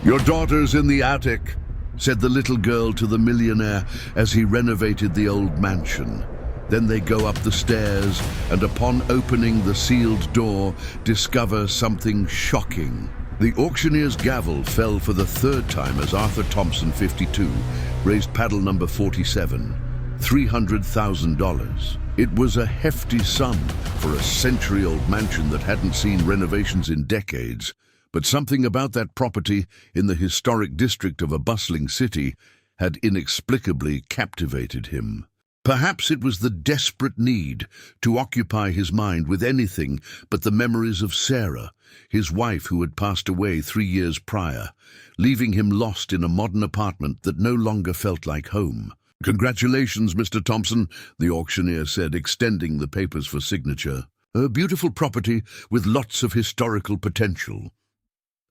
"Your daughter's in the attic," said the little girl to the millionaire as he renovated the old mansion. Then they go up the stairs and upon opening the sealed door, discover something shocking. The auctioneer's gavel fell for the third time as Arthur Thompson, 52, raised paddle number 47, $300,000. It was a hefty sum for a century-old mansion that hadn't seen renovations in decades, but something about that property in the historic district of a bustling city had inexplicably captivated him. Perhaps it was the desperate need to occupy his mind with anything but the memories of Sarah, his wife who had passed away 3 years prior, leaving him lost in a modern apartment that no longer felt like home. "Congratulations, Mr. Thompson," the auctioneer said, extending the papers for signature. "A beautiful property with lots of historical potential."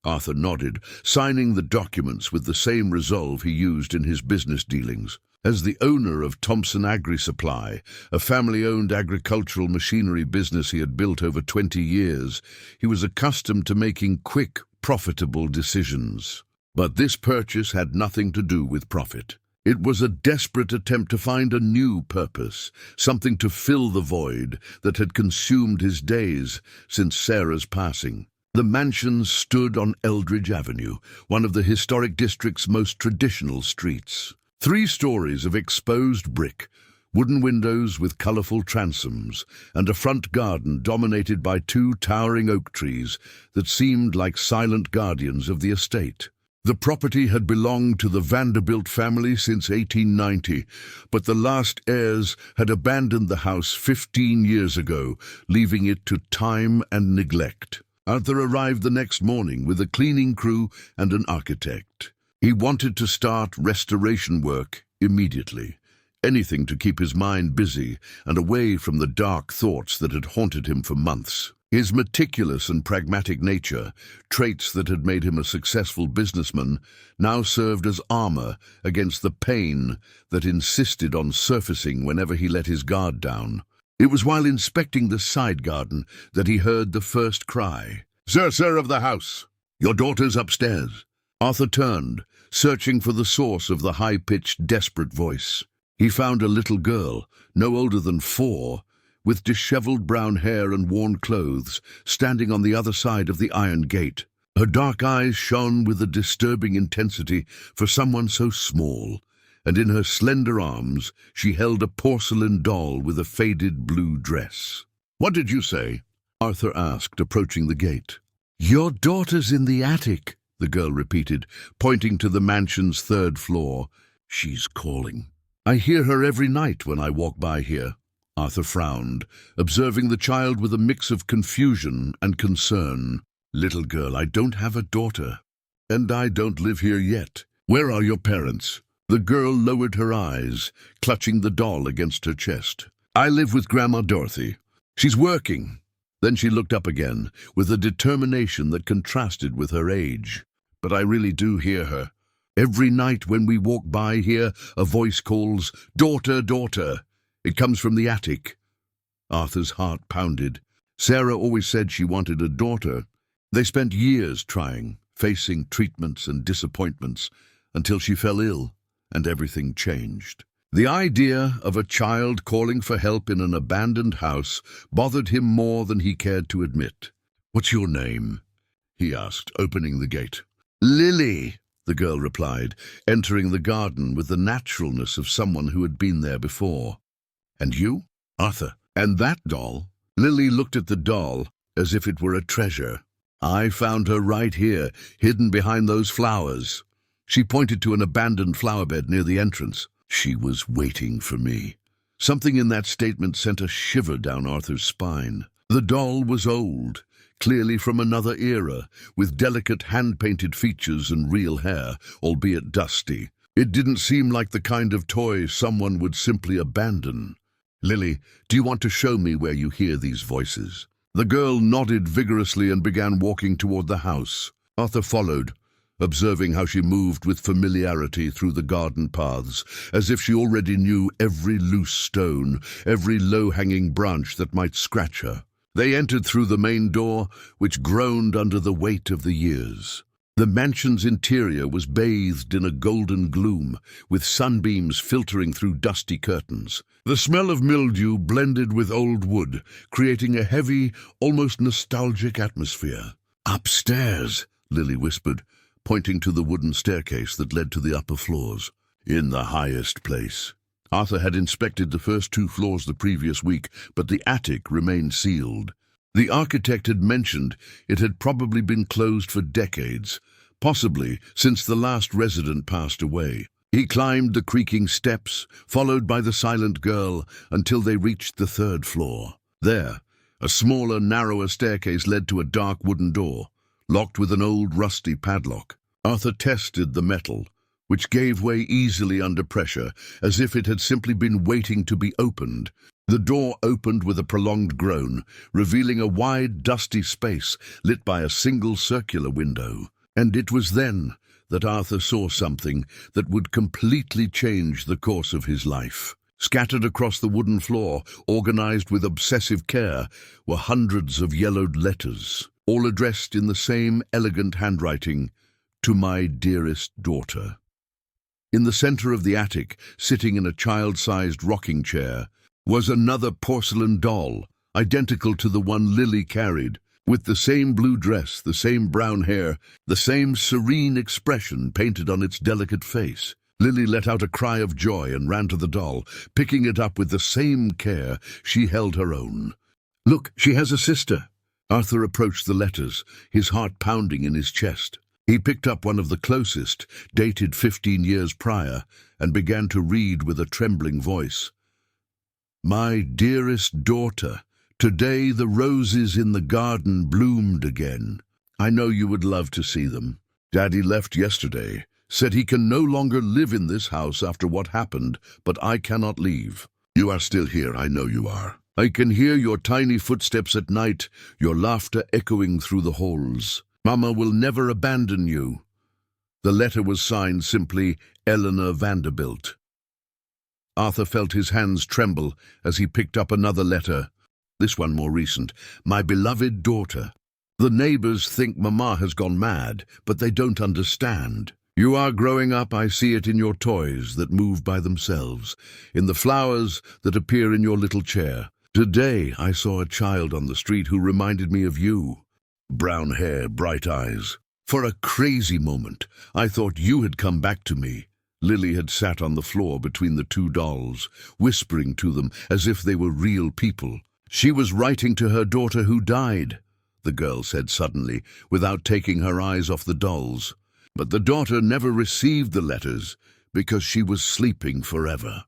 Arthur nodded, signing the documents with the same resolve he used in his business dealings. As the owner of Thompson Agri-Supply, a family-owned agricultural machinery business he had built over 20 years, he was accustomed to making quick, profitable decisions. But this purchase had nothing to do with profit. It was a desperate attempt to find a new purpose, something to fill the void that had consumed his days since Sarah's passing. The mansion stood on Eldridge Avenue, one of the historic district's most traditional streets. 3 stories of exposed brick, wooden windows with colorful transoms, and a front garden dominated by 2 towering oak trees that seemed like silent guardians of the estate. The property had belonged to the Vanderbilt family since 1890, but the last heirs had abandoned the house 15 years ago, leaving it to time and neglect. Arthur arrived the next morning with a cleaning crew and an architect. He wanted to start restoration work immediately, anything to keep his mind busy and away from the dark thoughts that had haunted him for months. His meticulous and pragmatic nature, traits that had made him a successful businessman, now served as armor against the pain that insisted on surfacing whenever he let his guard down. It was while inspecting the side garden that he heard the first cry. Sir of the house, your daughter's upstairs." Arthur turned, searching for the source of the high-pitched, desperate voice. He found a little girl, no older than 4, with disheveled brown hair and worn clothes, standing on the other side of the iron gate. Her dark eyes shone with a disturbing intensity for someone so small, and in her slender arms she held a porcelain doll with a faded blue dress. "What did you say?" Arthur asked, approaching the gate. "Your daughter's in the attic," the girl repeated, pointing to the mansion's 3rd floor. "She's calling. I hear her every night when I walk by here." Arthur frowned, observing the child with a mix of confusion and concern. "Little girl, I don't have a daughter, and I don't live here yet. Where are your parents?" The girl lowered her eyes, clutching the doll against her chest. "I live with Grandma Dorothy. She's working." Then she looked up again, with a determination that contrasted with her age. "But I really do hear her. Every night when we walk by here, a voice calls, 'Daughter, daughter.' It comes from the attic." Arthur's heart pounded. Sarah always said she wanted a daughter. They spent years trying, facing treatments and disappointments, until she fell ill, and everything changed. The idea of a child calling for help in an abandoned house bothered him more than he cared to admit. "What's your name?" he asked, opening the gate. "Lily," the girl replied, entering the garden with the naturalness of someone who had been there before. "And you?" "Arthur." "And that doll?" Lily looked at the doll as if it were a treasure. "I found her right here, hidden behind those flowers." She pointed to an abandoned flowerbed near the entrance. "She was waiting for me." Something in that statement sent a shiver down Arthur's spine. The doll was old, clearly from another era, with delicate hand-painted features and real hair, albeit dusty. It didn't seem like the kind of toy someone would simply abandon. "Lily, do you want to show me where you hear these voices?" The girl nodded vigorously and began walking toward the house. Arthur followed, observing how she moved with familiarity through the garden paths, as if she already knew every loose stone, every low-hanging branch that might scratch her. They entered through the main door, which groaned under the weight of the years. The mansion's interior was bathed in a golden gloom, with sunbeams filtering through dusty curtains. The smell of mildew blended with old wood, creating a heavy, almost nostalgic atmosphere. "Upstairs," Lily whispered, pointing to the wooden staircase that led to the upper floors. "In the highest place." Arthur had inspected the first 2 floors the previous week, but the attic remained sealed. The architect had mentioned it had probably been closed for decades, possibly since the last resident passed away. He climbed the creaking steps, followed by the silent girl, until they reached the 3rd floor. There, a smaller, narrower staircase led to a dark wooden door, locked with an old rusty padlock. Arthur tested the metal, which gave way easily under pressure, as if it had simply been waiting to be opened. The door opened with a prolonged groan, revealing a wide, dusty space lit by a single circular window. And it was then that Arthur saw something that would completely change the course of his life. Scattered across the wooden floor, organized with obsessive care, were hundreds of yellowed letters, all addressed in the same elegant handwriting, "To my dearest daughter." In the center of the attic, sitting in a child-sized rocking chair, was another porcelain doll, identical to the one Lily carried, with the same blue dress, the same brown hair, the same serene expression painted on its delicate face. Lily let out a cry of joy and ran to the doll, picking it up with the same care she held her own. "Look, she has a sister." Arthur approached the letters, his heart pounding in his chest. He picked up one of the closest, dated 15 years prior, and began to read with a trembling voice. "My dearest daughter, today the roses in the garden bloomed again. I know you would love to see them. Daddy left yesterday, said he can no longer live in this house after what happened, but I cannot leave. You are still here, I know you are. I can hear your tiny footsteps at night, your laughter echoing through the halls. Mama will never abandon you." The letter was signed simply Eleanor Vanderbilt. Arthur felt his hands tremble as he picked up another letter, this one more recent. "My beloved daughter. The neighbors think Mama has gone mad, but they don't understand. You are growing up, I see it in your toys that move by themselves, in the flowers that appear in your little chair. Today I saw a child on the street who reminded me of you. Brown hair, bright eyes. For a crazy moment, I thought you had come back to me." Lily had sat on the floor between the 2 dolls, whispering to them as if they were real people. "She was writing to her daughter who died," the girl said suddenly, without taking her eyes off the dolls. "But the daughter never received the letters because she was sleeping forever."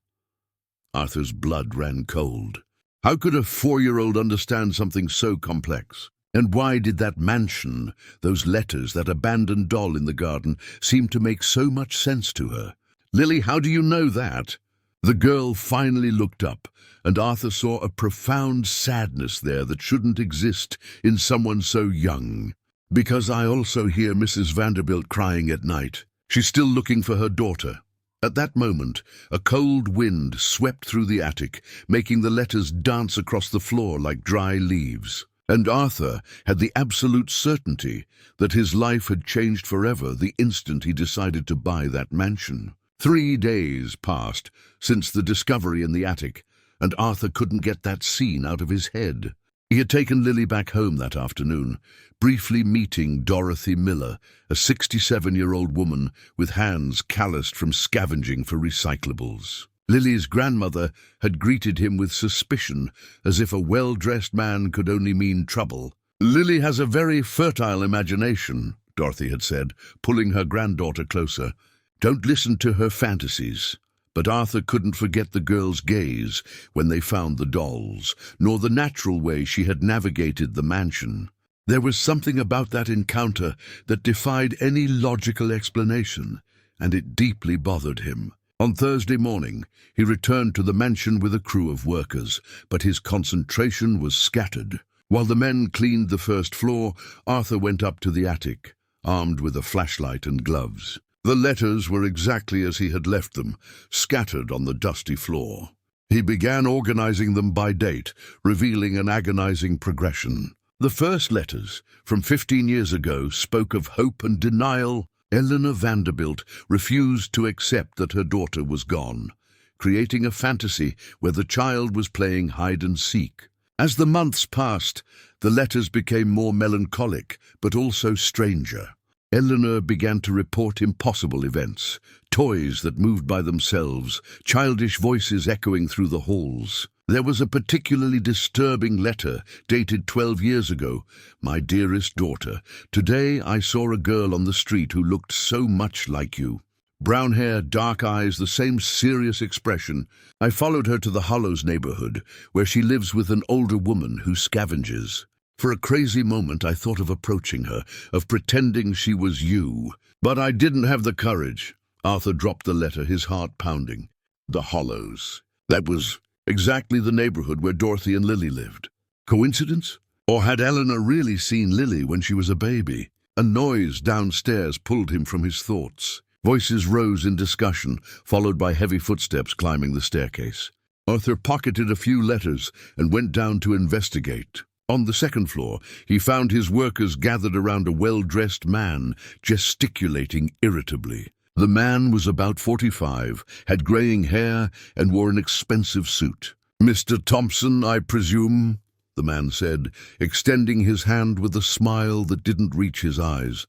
Arthur's blood ran cold. How could a 4-year-old understand something so complex? And why did that mansion, those letters, that abandoned doll in the garden, seem to make so much sense to her? "Lily, how do you know that?" The girl finally looked up, and Arthur saw a profound sadness there that shouldn't exist in someone so young. "Because I also hear Mrs. Vanderbilt crying at night. She's still looking for her daughter." At that moment, a cold wind swept through the attic, making the letters dance across the floor like dry leaves. And Arthur had the absolute certainty that his life had changed forever the instant he decided to buy that mansion. 3 days passed since the discovery in the attic, and Arthur couldn't get that scene out of his head. He had taken Lily back home that afternoon, briefly meeting Dorothy Miller, a 67-year-old woman with hands calloused from scavenging for recyclables. Lily's grandmother had greeted him with suspicion, as if a well-dressed man could only mean trouble. "Lily has a very fertile imagination," Dorothy had said, pulling her granddaughter closer. "Don't listen to her fantasies." But Arthur couldn't forget the girl's gaze when they found the dolls, nor the natural way she had navigated the mansion. There was something about that encounter that defied any logical explanation, and it deeply bothered him. On Thursday morning, he returned to the mansion with a crew of workers, but his concentration was scattered. While the men cleaned the first floor, Arthur went up to the attic, armed with a flashlight and gloves. The letters were exactly as he had left them, scattered on the dusty floor. He began organizing them by date, revealing an agonizing progression. The first letters, from 15 years ago, spoke of hope and denial. Eleanor Vanderbilt refused to accept that her daughter was gone, creating a fantasy where the child was playing hide-and-seek. As the months passed, the letters became more melancholic, but also stranger. Eleanor began to report impossible events, toys that moved by themselves, childish voices echoing through the halls. There was a particularly disturbing letter dated 12 years ago. "My dearest daughter, today I saw a girl on the street who looked so much like you. Brown hair, dark eyes, the same serious expression. I followed her to the Hollows neighborhood, where she lives with an older woman who scavenges. For a crazy moment I thought of approaching her, of pretending she was you. But I didn't have the courage." Arthur dropped the letter, his heart pounding. The Hollows. That was exactly the neighborhood where Dorothy and Lily lived. Coincidence? Or had Eleanor really seen Lily when she was a baby? A noise downstairs pulled him from his thoughts. Voices rose in discussion, followed by heavy footsteps climbing the staircase. Arthur pocketed a few letters and went down to investigate. On the second floor, he found his workers gathered around a well-dressed man, gesticulating irritably. The man was about 45, had graying hair, and wore an expensive suit. "Mr. Thompson, I presume?" the man said, extending his hand with a smile that didn't reach his eyes.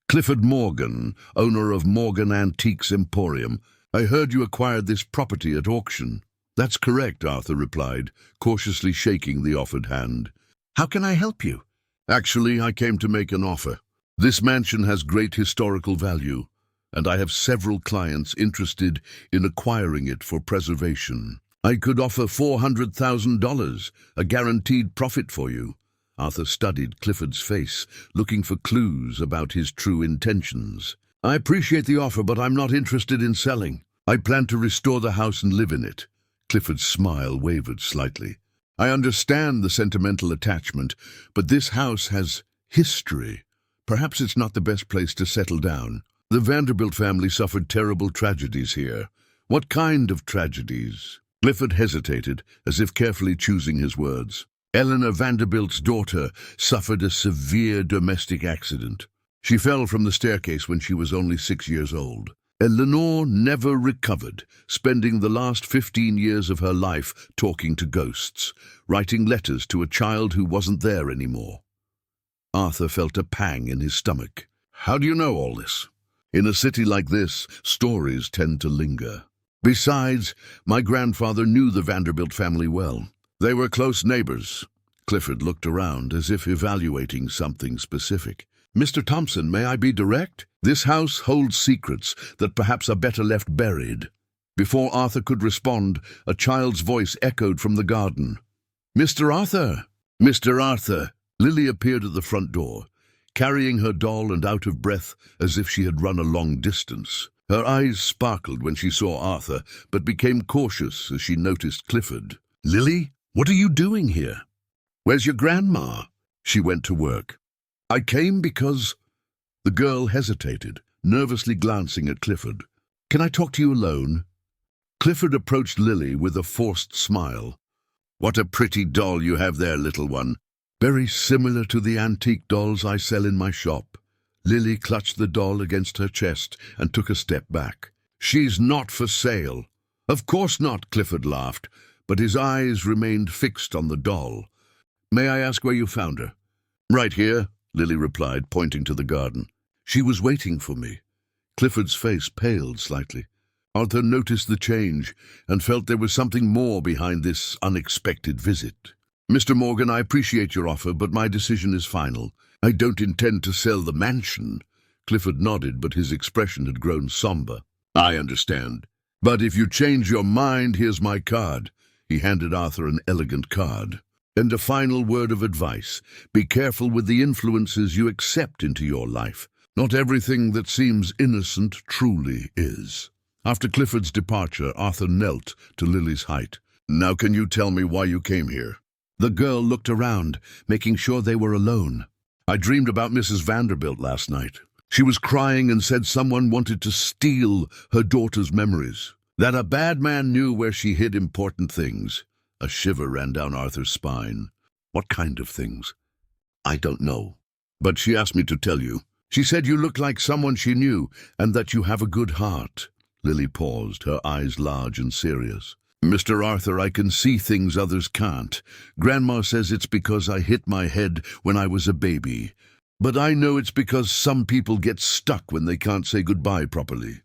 "Clifford Morgan, owner of Morgan Antiques Emporium. I heard you acquired this property at auction." "That's correct," Arthur replied, cautiously shaking the offered hand. "How can I help you?" "Actually, I came to make an offer. This mansion has great historical value, and I have several clients interested in acquiring it for preservation. I could offer $400,000, a guaranteed profit for you." Arthur studied Clifford's face, looking for clues about his true intentions. "I appreciate the offer, but I'm not interested in selling. I plan to restore the house and live in it." Clifford's smile wavered slightly. "I understand the sentimental attachment, but this house has history. Perhaps it's not the best place to settle down. The Vanderbilt family suffered terrible tragedies here." "What kind of tragedies?" Clifford hesitated, as if carefully choosing his words. "Eleanor Vanderbilt's daughter suffered a severe domestic accident. She fell from the staircase when she was only 6 years old. Eleanor never recovered, spending the last 15 years of her life talking to ghosts, writing letters to a child who wasn't there anymore." Arthur felt a pang in his stomach. "How do you know all this?" "In a city like this, stories tend to linger. Besides, my grandfather knew the Vanderbilt family well. They were close neighbors." Clifford looked around, as if evaluating something specific. "Mr. Thompson, may I be direct? This house holds secrets that perhaps are better left buried." Before Arthur could respond, a child's voice echoed from the garden. "Mr. Arthur! Mr. Arthur!" Lily appeared at the front door, carrying her doll and out of breath as if she had run a long distance. Her eyes sparkled when she saw Arthur, but became cautious as she noticed Clifford. "Lily, what are you doing here? Where's your grandma?" "She went to work." "I came because—" The girl hesitated, nervously glancing at Clifford. "Can I talk to you alone?" Clifford approached Lily with a forced smile. "What a pretty doll you have there, little one. Very similar to the antique dolls I sell in my shop." Lily clutched the doll against her chest and took a step back. "She's not for sale." "Of course not," Clifford laughed, but his eyes remained fixed on the doll. "May I ask where you found her?" "Right here," Lily replied, pointing to the garden. "She was waiting for me." Clifford's face paled slightly. Arthur noticed the change and felt there was something more behind this unexpected visit. "Mr. Morgan, I appreciate your offer, but my decision is final. I don't intend to sell the mansion." Clifford nodded, but his expression had grown somber. "I understand. But if you change your mind, here's my card." He handed Arthur an elegant card. "And a final word of advice. Be careful with the influences you accept into your life. Not everything that seems innocent truly is." After Clifford's departure, Arthur knelt to Lily's height. "Now can you tell me why you came here?" The girl looked around, making sure they were alone. "I dreamed about Mrs. Vanderbilt last night. She was crying and said someone wanted to steal her daughter's memories. That a bad man knew where she hid important things." A shiver ran down Arthur's spine. "What kind of things?" I don't know. But she asked me to tell you. She said you look like someone she knew and that you have a good heart. Lily paused, her eyes large and serious. Mr. Arthur, I can see things others can't. Grandma says it's because I hit my head when I was a baby. But I know it's because some people get stuck when they can't say goodbye properly.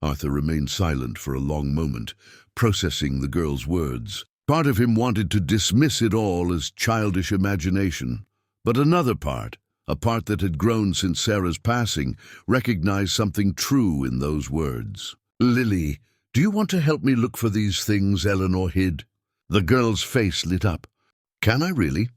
Arthur remained silent for a long moment, processing the girl's words. Part of him wanted to dismiss it all as childish imagination, but another part, a part that had grown since Sarah's passing, recognized something true in those words. Lily, do you want to help me look for these things Eleanor hid? The girl's face lit up. Can I really?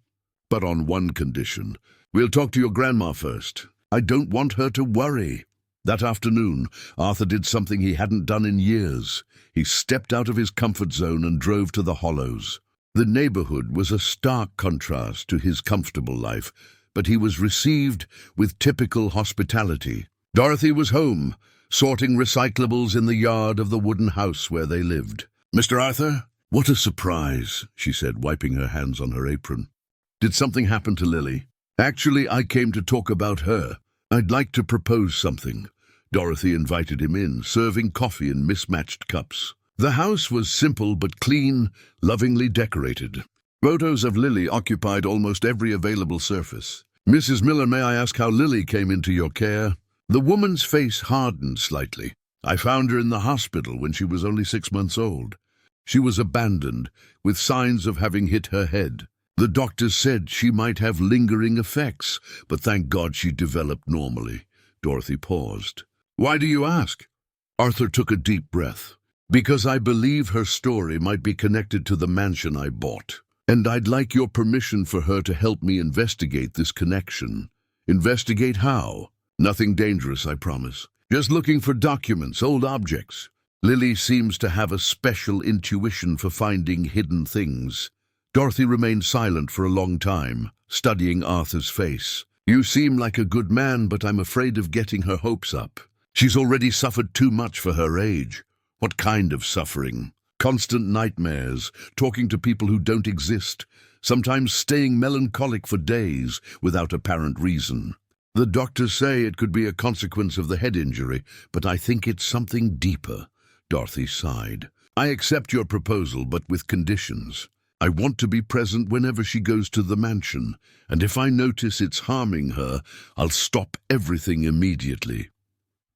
But on one condition. We'll talk to your grandma first. I don't want her to worry. That afternoon, Arthur did something he hadn't done in years. He stepped out of his comfort zone and drove to the Hollows. The neighborhood was a stark contrast to his comfortable life, but he was received with typical hospitality. Dorothy was home, sorting recyclables in the yard of the wooden house where they lived. Mr. Arthur? What a surprise, she said, wiping her hands on her apron. Did something happen to Lily? Actually, I came to talk about her. I'd like to propose something. Dorothy invited him in, serving coffee in mismatched cups. The house was simple but clean, lovingly decorated. Photos of Lily occupied almost every available surface. Mrs. Miller, may I ask how Lily came into your care? The woman's face hardened slightly. I found her in the hospital when she was only 6 months old. She was abandoned, with signs of having hit her head. The doctors said she might have lingering effects, but thank God she developed normally. Dorothy paused. Why do you ask? Arthur took a deep breath. Because I believe her story might be connected to the mansion I bought. And I'd like your permission for her to help me investigate this connection. Investigate how? Nothing dangerous, I promise. Just looking for documents, old objects. Lily seems to have a special intuition for finding hidden things. Dorothy remained silent for a long time, studying Arthur's face. You seem like a good man, but I'm afraid of getting her hopes up. She's already suffered too much for her age. What kind of suffering? Constant nightmares, talking to people who don't exist, sometimes staying melancholic for days without apparent reason. The doctors say it could be a consequence of the head injury, but I think it's something deeper. Dorothy sighed. I accept your proposal, but with conditions. I want to be present whenever she goes to the mansion, and if I notice it's harming her, I'll stop everything immediately.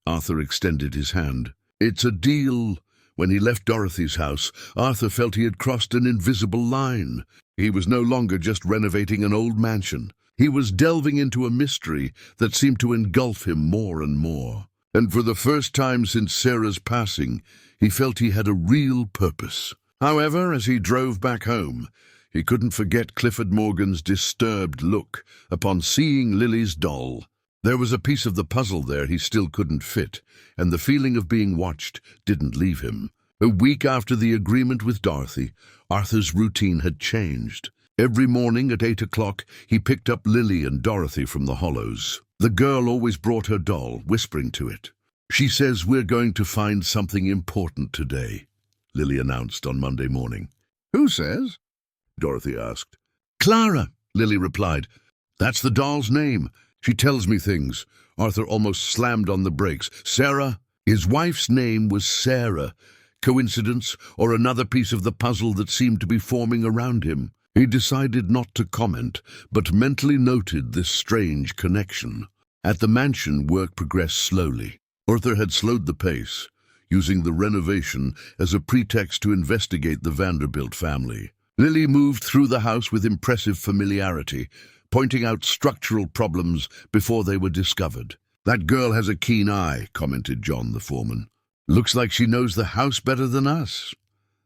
Arthur extended his hand. It's a deal. When he left Dorothy's house, Arthur felt he had crossed an invisible line. He was no longer just renovating an old mansion. He was delving into a mystery that seemed to engulf him more and more. And for the first time since Sarah's passing, he felt he had a real purpose. However, as he drove back home, he couldn't forget Clifford Morgan's disturbed look upon seeing Lily's doll. There was a piece of the puzzle there he still couldn't fit, and the feeling of being watched didn't leave him. A week after the agreement with Dorothy, Arthur's routine had changed. Every morning at 8 o'clock, he picked up Lily and Dorothy from the Hollows. The girl always brought her doll, whispering to it. She says we're going to find something important today, Lily announced on Monday morning. Who says? Dorothy asked. Clara, Lily replied. That's the doll's name. She tells me things. Arthur almost slammed on the brakes. Sarah? His wife's name was Sarah. Coincidence, or another piece of the puzzle that seemed to be forming around him? He decided not to comment, but mentally noted this strange connection. At the mansion, work progressed slowly. Arthur had slowed the pace, using the renovation as a pretext to investigate the Vanderbilt family. Lily moved through the house with impressive familiarity, pointing out structural problems before they were discovered. That girl has a keen eye, commented John, the foreman. Looks like she knows the house better than us.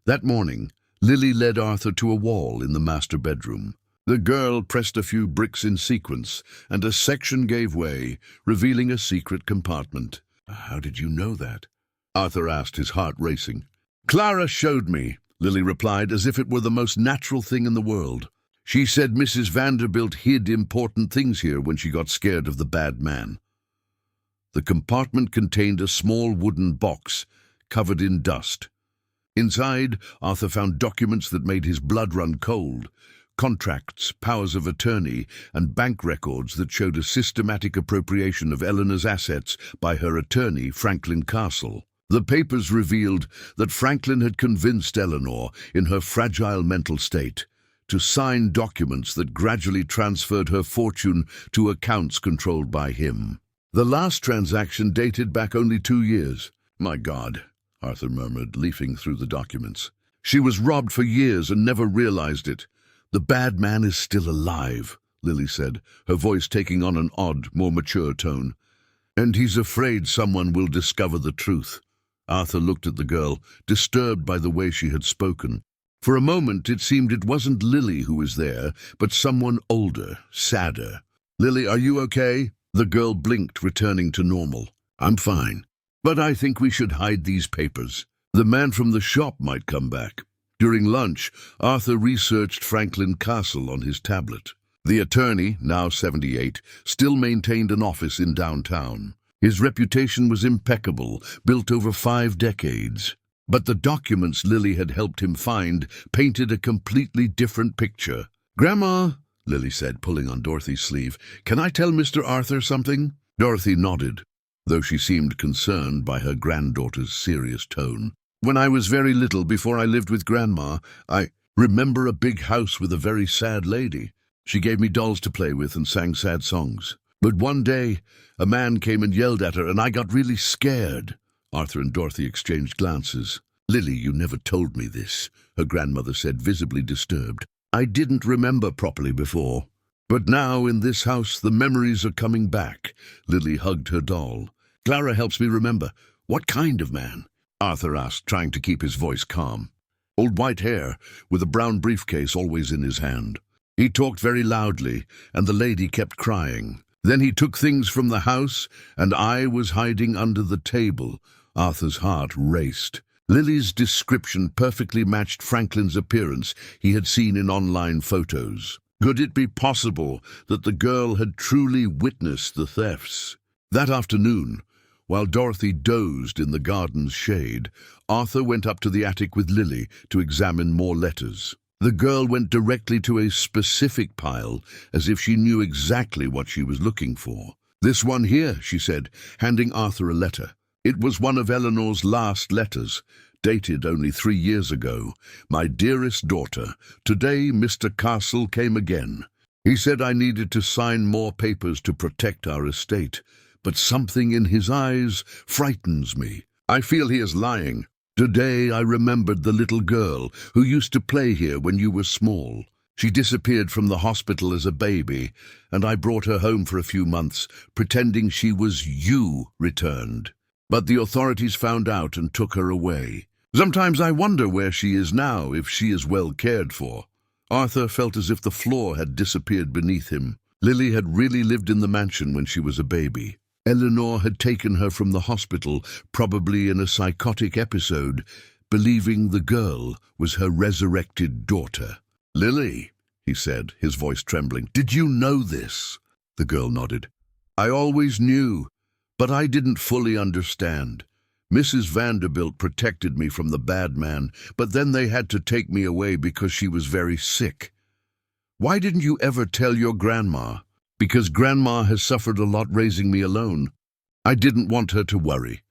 That morning, Lily led Arthur to a wall in the master bedroom. The girl pressed a few bricks in sequence, and a section gave way, revealing a secret compartment. How did you know that? Arthur asked, his heart racing. Clara showed me, Lily replied, as if it were the most natural thing in the world. She said Mrs. Vanderbilt hid important things here when she got scared of the bad man. The compartment contained a small wooden box covered in dust. Inside, Arthur found documents that made his blood run cold, contracts, powers of attorney, and bank records that showed a systematic appropriation of Eleanor's assets by her attorney, Franklin Castle. The papers revealed that Franklin had convinced Eleanor, in her fragile mental state, to sign documents that gradually transferred her fortune to accounts controlled by him. The last transaction dated back only 2 years. "My God," Arthur murmured, leafing through the documents. "She was robbed for years and never realized it. The bad man is still alive," Lily said, her voice taking on an odd, more mature tone. "And he's afraid someone will discover the truth." Arthur looked at the girl, disturbed by the way she had spoken. For a moment it seemed it wasn't Lily who was there, but someone older, sadder. "Lily, are you okay?" The girl blinked, returning to normal. "I'm fine. But I think we should hide these papers. The man from the shop might come back." During lunch, Arthur researched Franklin Castle on his tablet. The attorney, now 78, still maintained an office in downtown. His reputation was impeccable, built over 5 decades. But the documents Lily had helped him find painted a completely different picture. "Grandma," Lily said, pulling on Dorothy's sleeve, "can I tell Mr. Arthur something?" Dorothy nodded, though she seemed concerned by her granddaughter's serious tone. "When I was very little, before I lived with Grandma, I remember a big house with a very sad lady. She gave me dolls to play with and sang sad songs. But one day, a man came and yelled at her, and I got really scared." Arthur and Dorothy exchanged glances. "Lily, you never told me this," her grandmother said, visibly disturbed. "I didn't remember properly before. But now, in this house, the memories are coming back." Lily hugged her doll. "Clara helps me remember. What kind of man?" Arthur asked, trying to keep his voice calm. "Old white hair, with a brown briefcase always in his hand. He talked very loudly, and the lady kept crying. Then he took things from the house, and I was hiding under the table." Arthur's heart raced. Lily's description perfectly matched Franklin's appearance he had seen in online photos. Could it be possible that the girl had truly witnessed the thefts? That afternoon, while Dorothy dozed in the garden's shade, Arthur went up to the attic with Lily to examine more letters. The girl went directly to a specific pile, as if she knew exactly what she was looking for. "This one here," she said, handing Arthur a letter. It was one of Eleanor's last letters, dated only 3 years ago. "My dearest daughter, today Mr. Castle came again. He said I needed to sign more papers to protect our estate, but something in his eyes frightens me. I feel he is lying. Today I remembered the little girl who used to play here when you were small. She disappeared from the hospital as a baby, and I brought her home for a few months, pretending she was you returned. But the authorities found out and took her away. Sometimes I wonder where she is now, if she is well cared for." Arthur felt as if the floor had disappeared beneath him. Lily had really lived in the mansion when she was a baby. Eleanor had taken her from the hospital, probably in a psychotic episode, believing the girl was her resurrected daughter. "Lily," he said, his voice trembling, "did you know this?" The girl nodded. "I always knew, but I didn't fully understand. Mrs. Vanderbilt protected me from the bad man, but then they had to take me away because she was very sick." "Why didn't you ever tell your grandma?" "Because Grandma has suffered a lot raising me alone. I didn't want her to worry."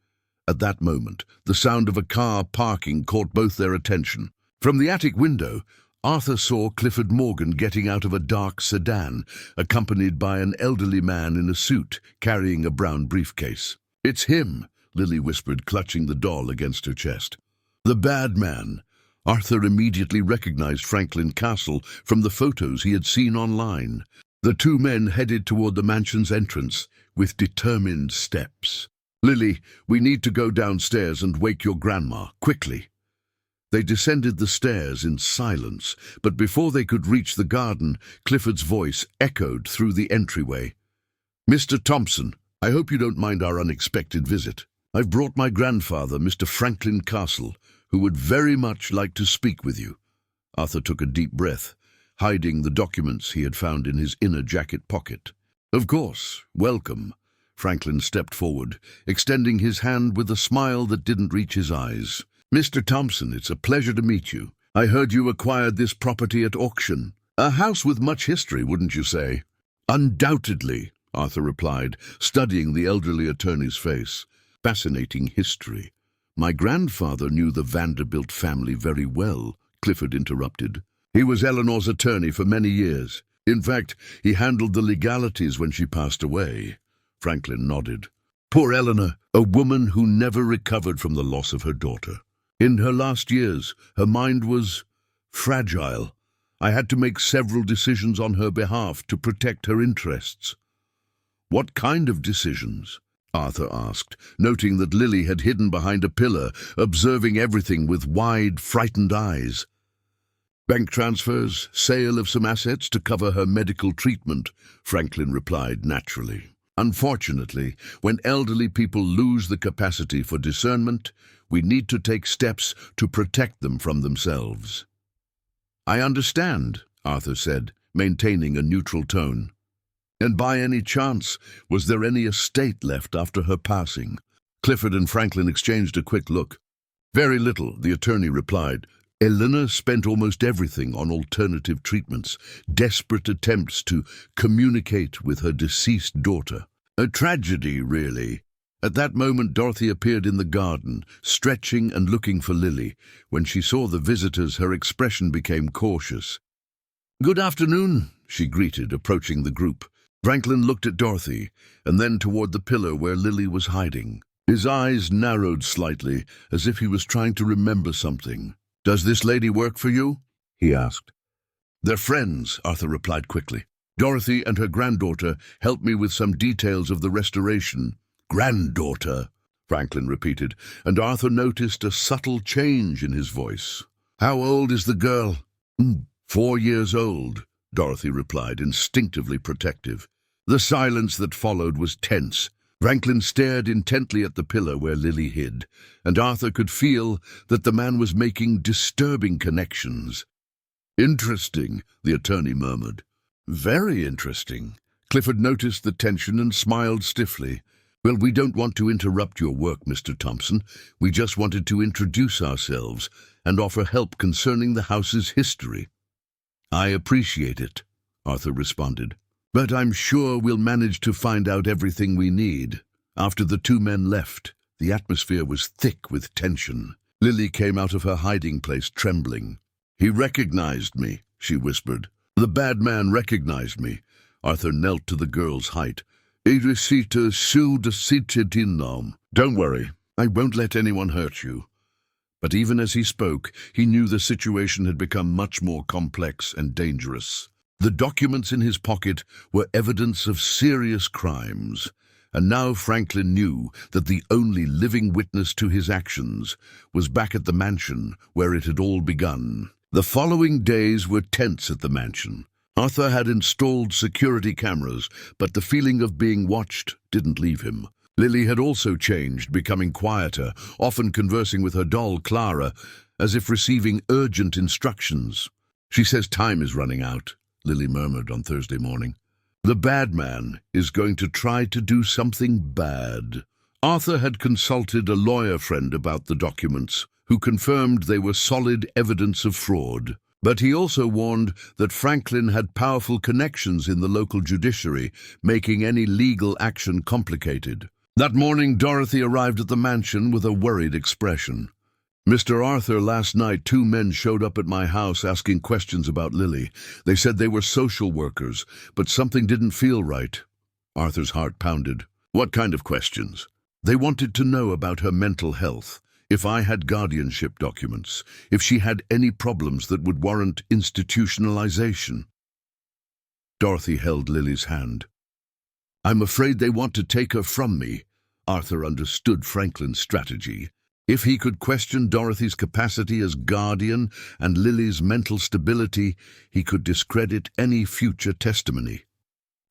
At that moment, the sound of a car parking caught both their attention. From the attic window, Arthur saw Clifford Morgan getting out of a dark sedan, accompanied by an elderly man in a suit, carrying a brown briefcase. "It's him," Lily whispered, clutching the doll against her chest. "The bad man." Arthur immediately recognized Franklin Castle from the photos he had seen online. The 2 men headed toward the mansion's entrance with determined steps. "Lily, we need to go downstairs and wake your grandma, quickly." They descended the stairs in silence, but before they could reach the garden, Clifford's voice echoed through the entryway. "Mr. Thompson, I hope you don't mind our unexpected visit. I've brought my grandfather, Mr. Franklin Castle, who would very much like to speak with you." Arthur took a deep breath, hiding the documents he had found in his inner jacket pocket. "Of course, welcome." Franklin stepped forward, extending his hand with a smile that didn't reach his eyes. "Mr. Thompson, it's a pleasure to meet you. I heard you acquired this property at auction." A house with much history, wouldn't you say? Undoubtedly, Arthur replied, studying the elderly attorney's face. Fascinating history. My grandfather knew the Vanderbilt family very well, Clifford interrupted. He was Eleanor's attorney for many years. In fact, he handled the legalities when she passed away. Franklin nodded. Poor Eleanor, a woman who never recovered from the loss of her daughter. In her last years, her mind was fragile. I had to make several decisions on her behalf to protect her interests. What kind of decisions? Arthur asked, noting that Lily had hidden behind a pillar, observing everything with wide, frightened eyes. Bank transfers, sale of some assets to cover her medical treatment, Franklin replied naturally. Unfortunately, when elderly people lose the capacity for discernment, we need to take steps to protect them from themselves. I understand, Arthur said, maintaining a neutral tone. And by any chance, was there any estate left after her passing? Clifford and Franklin exchanged a quick look. Very little, the attorney replied. Eleanor spent almost everything on alternative treatments, desperate attempts to communicate with her deceased daughter. A tragedy, really. At that moment, Dorothy appeared in the garden, stretching and looking for Lily. When she saw the visitors, her expression became cautious. Good afternoon, she greeted, approaching the group. Franklin looked at Dorothy, and then toward the pillar where Lily was hiding. His eyes narrowed slightly, as if he was trying to remember something. Does this lady work for you? He asked. They're friends, Arthur replied quickly. Dorothy and her granddaughter helped me with some details of the restoration. Granddaughter, Franklin repeated, and Arthur noticed a subtle change in his voice. How old is the girl? 4 years old, Dorothy replied, instinctively protective. The silence that followed was tense. Franklin stared intently at the pillar where Lily hid, and Arthur could feel that the man was making disturbing connections. Interesting, the attorney murmured. Very interesting. Clifford noticed the tension and smiled stiffly. Well, we don't want to interrupt your work, Mr. Thompson. We just wanted to introduce ourselves and offer help concerning the house's history. I appreciate it, Arthur responded. But I'm sure we'll manage to find out everything we need. After the two men left, the atmosphere was thick with tension. Lily came out of her hiding place trembling. He recognized me, she whispered. The bad man recognized me. Arthur knelt to the girl's height. Don't worry, I won't let anyone hurt you. But even as he spoke, he knew the situation had become much more complex and dangerous. The documents in his pocket were evidence of serious crimes, and now Franklin knew that the only living witness to his actions was back at the mansion where it had all begun. The following days were tense at the mansion. Arthur had installed security cameras, but the feeling of being watched didn't leave him. Lily had also changed, becoming quieter, often conversing with her doll, Clara, as if receiving urgent instructions. She says time is running out, Lily murmured on Thursday morning. The bad man is going to try to do something bad. Arthur had consulted a lawyer friend about the documents, who confirmed they were solid evidence of fraud. But he also warned that Franklin had powerful connections in the local judiciary, making any legal action complicated. That morning, Dorothy arrived at the mansion with a worried expression. Mr. Arthur, last night 2 men showed up at my house asking questions about Lily. They said they were social workers, but something didn't feel right. Arthur's heart pounded. What kind of questions? They wanted to know about her mental health, if I had guardianship documents, if she had any problems that would warrant institutionalization. Dorothy held Lily's hand. I'm afraid they want to take her from me. Arthur understood Franklin's strategy. If he could question Dorothy's capacity as guardian and Lily's mental stability, he could discredit any future testimony.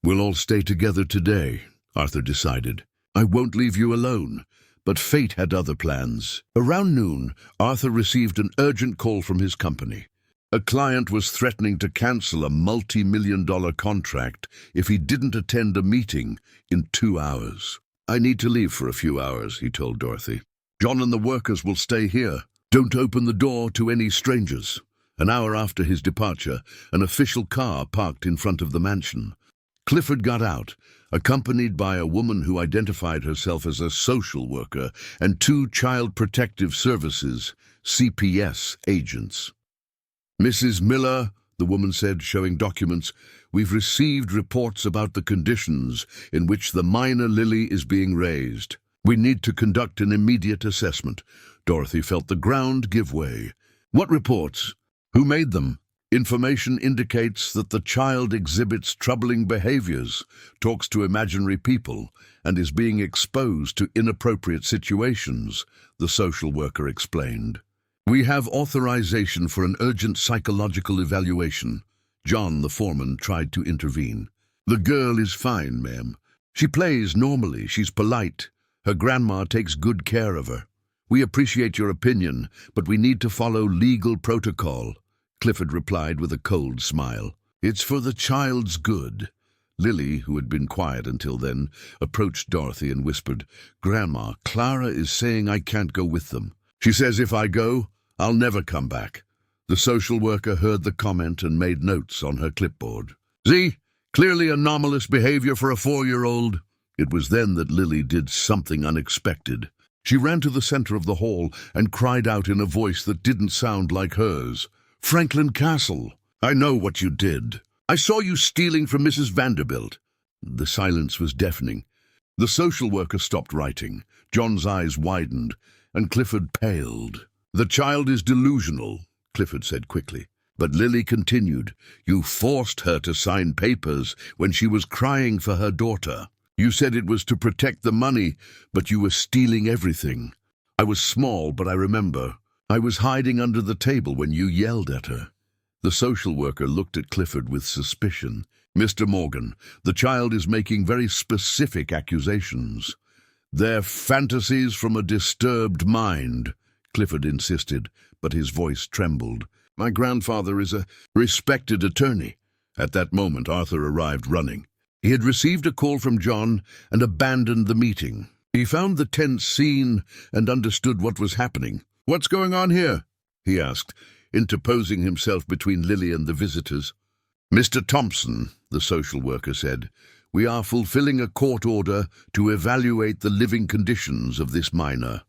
We'll all stay together today, Arthur decided. I won't leave you alone. But fate had other plans. Around noon, Arthur received an urgent call from his company. A client was threatening to cancel a multi-million-dollar contract if he didn't attend a meeting in 2 hours. I need to leave for a few hours, he told Dorothy. John and the workers will stay here. Don't open the door to any strangers. An hour after his departure, an official car parked in front of the mansion. Clifford got out, accompanied by a woman who identified herself as a social worker and 2 Child Protective Services, CPS, agents. "Mrs. Miller," the woman said, showing documents, "we've received reports about the conditions in which the minor Lily is being raised. We need to conduct an immediate assessment." Dorothy felt the ground give way. "What reports? Who made them?" "Information indicates that the child exhibits troubling behaviors, talks to imaginary people, and is being exposed to inappropriate situations," the social worker explained. "We have authorization for an urgent psychological evaluation." John, the foreman, tried to intervene. "The girl is fine, ma'am. She plays normally, she's polite. Her grandma takes good care of her. We appreciate your opinion, but we need to follow legal protocol," Clifford replied with a cold smile. "It's for the child's good." Lily, who had been quiet until then, approached Dorothy and whispered, "Grandma, Clara is saying I can't go with them. She says if I go, I'll never come back." The social worker heard the comment and made notes on her clipboard. "See? Clearly anomalous behavior for a 4-year-old. It was then that Lily did something unexpected. She ran to the center of the hall and cried out in a voice that didn't sound like hers. "Franklin Castle, I know what you did. I saw you stealing from Mrs. Vanderbilt." The silence was deafening. The social worker stopped writing. John's eyes widened, and Clifford paled. "The child is delusional," Clifford said quickly. But Lily continued, "You forced her to sign papers when she was crying for her daughter. You said it was to protect the money, but you were stealing everything. I was small, but I remember. I was hiding under the table when you yelled at her." The social worker looked at Clifford with suspicion. "Mr. Morgan, the child is making very specific accusations. They're fantasies from a disturbed mind," Clifford insisted, but his voice trembled. "My grandfather is a respected attorney." At that moment, Arthur arrived running. He had received a call from John and abandoned the meeting. He found the tense scene and understood what was happening. "What's going on here?" he asked, interposing himself between Lily and the visitors. "Mr. Thompson," the social worker said, "we are fulfilling a court order to evaluate the living conditions of this minor."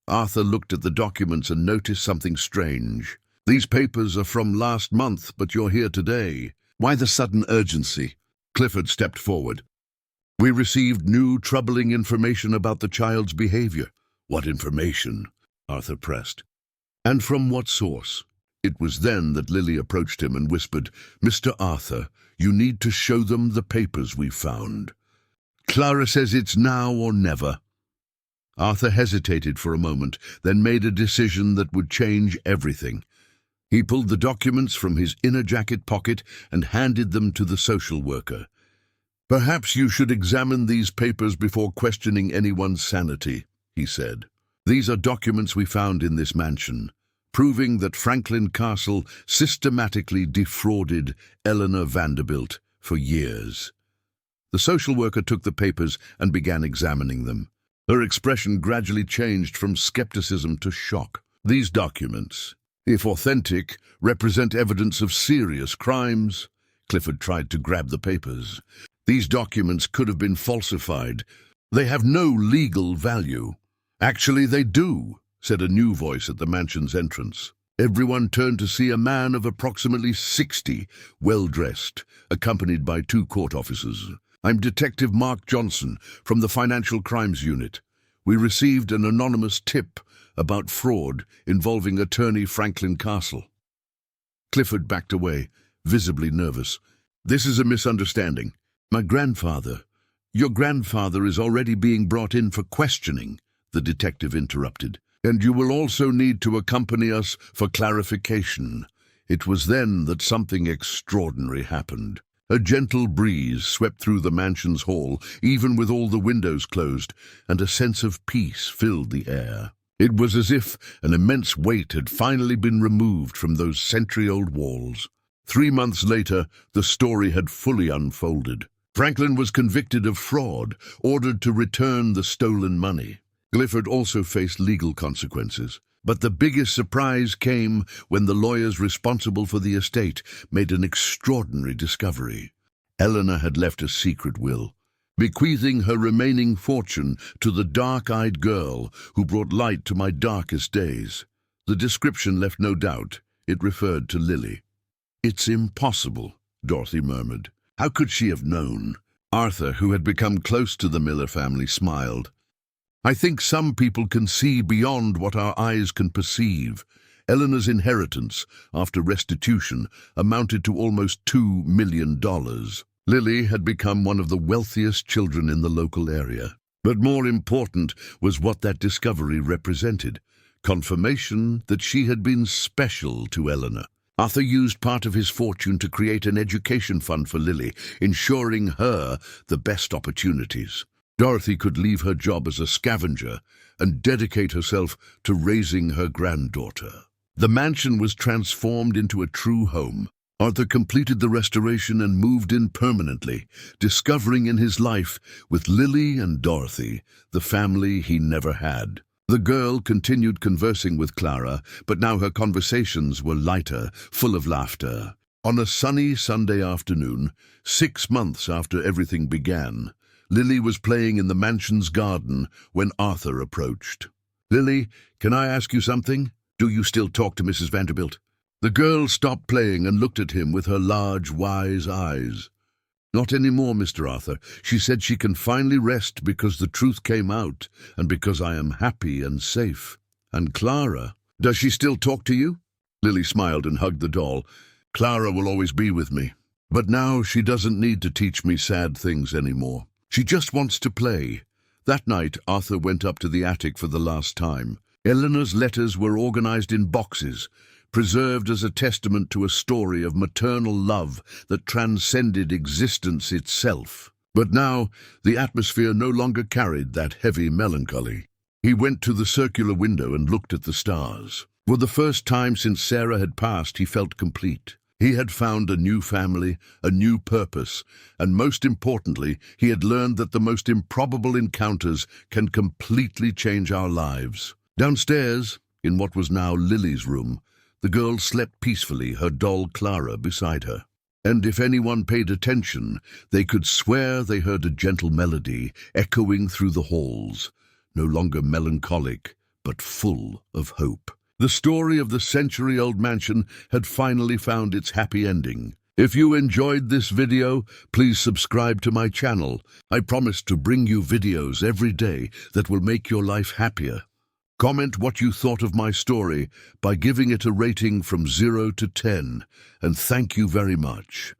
Arthur looked at the documents and noticed something strange. "These papers are from last month, but you're here today. Why the sudden urgency?" Clifford stepped forward. "We received new troubling information about the child's behavior." "What information?" Arthur pressed. "And from what source?" It was then that Lily approached him and whispered, "Mr. Arthur, you need to show them the papers we found. Clara says it's now or never." Arthur hesitated for a moment, then made a decision that would change everything. He pulled the documents from his inner jacket pocket and handed them to the social worker. "Perhaps you should examine these papers before questioning anyone's sanity," he said. "These are documents we found in this mansion, proving that Franklin Castle systematically defrauded Eleanor Vanderbilt for years." The social worker took the papers and began examining them. Her expression gradually changed from skepticism to shock. "These documents, if authentic, represent evidence of serious crimes." Clifford tried to grab the papers. "These documents could have been falsified. They have no legal value." "Actually, they do," said a new voice at the mansion's entrance. Everyone turned to see a man of approximately 60, well-dressed, accompanied by 2 court officers. "I'm Detective Mark Johnson from the Financial Crimes Unit. We received an anonymous tip about fraud involving attorney Franklin Castle." Clifford backed away, visibly nervous. "This is a misunderstanding. My grandfather. Your grandfather is already being brought in for questioning," the detective interrupted. "And you will also need to accompany us for clarification." It was then that something extraordinary happened. A gentle breeze swept through the mansion's hall, even with all the windows closed, and a sense of peace filled the air. It was as if an immense weight had finally been removed from those century-old walls. 3 months later, the story had fully unfolded. Franklin was convicted of fraud, ordered to return the stolen money. Clifford also faced legal consequences. But the biggest surprise came when the lawyers responsible for the estate made an extraordinary discovery. Eleanor had left a secret will, bequeathing her remaining fortune to the dark-eyed girl who brought light to my darkest days. The description left no doubt. It referred to Lily. "It's impossible," Dorothy murmured. "How could she have known?" Arthur, who had become close to the Miller family, smiled. "I think some people can see beyond what our eyes can perceive." Eleanor's inheritance, after restitution, amounted to almost $2 million. Lily had become one of the wealthiest children in the local area. But more important was what that discovery represented: confirmation that she had been special to Eleanor. Arthur used part of his fortune to create an education fund for Lily, ensuring her the best opportunities. Dorothy could leave her job as a scavenger and dedicate herself to raising her granddaughter. The mansion was transformed into a true home. Arthur completed the restoration and moved in permanently, discovering in his life, with Lily and Dorothy, the family he never had. The girl continued conversing with Clara, but now her conversations were lighter, full of laughter. On a sunny Sunday afternoon, 6 months after everything began, Lily was playing in the mansion's garden when Arthur approached. "Lily, can I ask you something? Do you still talk to Mrs. Vanderbilt?" The girl stopped playing and looked at him with her large, wise eyes. "Not anymore, Mr. Arthur. She said she can finally rest because the truth came out and because I am happy and safe." "And Clara, does she still talk to you?" Lily smiled and hugged the doll. "Clara will always be with me. But now she doesn't need to teach me sad things anymore. She just wants to play." That night, Arthur went up to the attic for the last time. Eleanor's letters were organized in boxes, preserved as a testament to a story of maternal love that transcended existence itself. But now, the atmosphere no longer carried that heavy melancholy. He went to the circular window and looked at the stars. For the first time since Sarah had passed, he felt complete. He had found a new family, a new purpose, and most importantly, he had learned that the most improbable encounters can completely change our lives. Downstairs, in what was now Lily's room, the girl slept peacefully, her doll Clara beside her. And if anyone paid attention, they could swear they heard a gentle melody echoing through the halls, no longer melancholic, but full of hope. The story of the century-old mansion had finally found its happy ending. If you enjoyed this video, please subscribe to my channel. I promise to bring you videos every day that will make your life happier. Comment what you thought of my story by giving it a rating from 0 to 10, and thank you very much.